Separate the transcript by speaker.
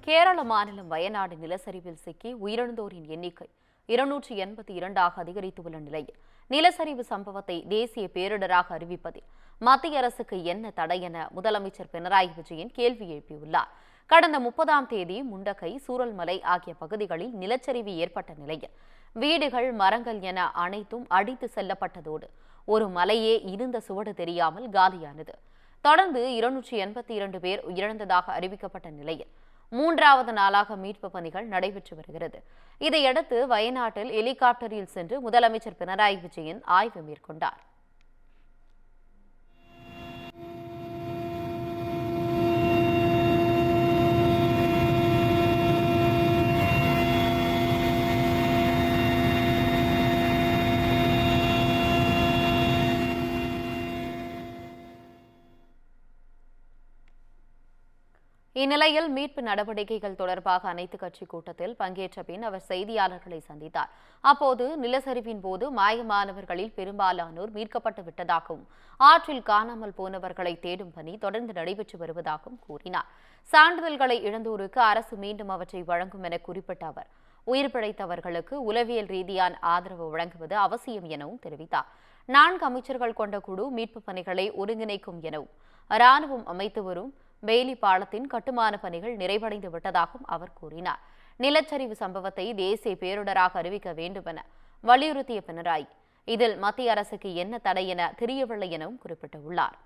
Speaker 1: கேரள மாநிலம் வயநாடு நிலச்சரிவில் சிக்கி உயிரிழந்தோரின் எண்ணிக்கை 282ஆக அதிகரித்துள்ள நிலையில் நிலச்சரிவு சம்பவத்தை தேசிய பேரிடராக அறிவிப்பதில் மத்திய அரசுக்கு என்ன தடை என முதலமைச்சர் பினராயி விஜயன் கேள்வி எழுப்பியுள்ளார். கடந்த 30ஆம் தேதி முண்டக்கை, சூரல்மலை ஆகிய பகுதிகளில் நிலச்சரிவு ஏற்பட்ட நிலையில் வீடுகள், மரங்கள் என அனைத்தும் அடித்து செல்லப்பட்டதோடு ஒரு மலையே இருந்த சுவடு தெரியாமல் காலியானது. தொடர்ந்து 282 பேர் உயிரிழந்ததாக அறிவிக்கப்பட்ட நிலையில் 3வது நாளாக மீட்பு பணிகள் நடைபெற்று வருகிறது. இதையடுத்து வயநாட்டில் ஹெலிகாப்டரில் சென்று முதலமைச்சர் பினராயி விஜயன் ஆய்வு மேற்கொண்டார். இந்நிலையில் மீட்பு நடவடிக்கைகள் தொடர்பாக அனைத்துக் கட்சி கூட்டத்தில் பங்கேற்ற பின் அவர் செய்தியாளர்களை சந்தித்தார். அப்போது நிலச்சரிவின் போது மாயமானவர்களில் பெரும்பாலானோர் மீட்கப்பட்டு விட்டதாகவும் ஆற்றில் காணாமல் போனவர்களை தேடும் பணி தொடர்ந்து நடைபெற்று வருவதாகவும் கூறினார். சான்றிதழ்களை இழந்தோருக்கு அரசு மீண்டும் அவற்றை வழங்கும் என குறிப்பிட்ட அவர் உயிர் பிழைத்தவர்களுக்கு உளவியல் ரீதியான ஆதரவு வழங்குவது அவசியம் எனவும் தெரிவித்தார். 4 அமைச்சர்கள் கொண்ட குழு மீட்பு பணிகளை ஒருங்கிணைக்கும் எனவும் ராணுவம் அமைத்து வரும் பெய்லி பாலத்தின் கட்டுமான பணிகள் நிறைவடைந்து விட்டதாகவும் அவர் கூறினார். நிலச்சரிவு சம்பவத்தை தேசிய பேரிடராக அறிவிக்க வேண்டும் என வலியுறுத்திய பினராயி இதில் மத்திய அரசுக்கு என்ன தடை என தெரியவில்லை எனவும் குறிப்பிட்டுள்ளார்.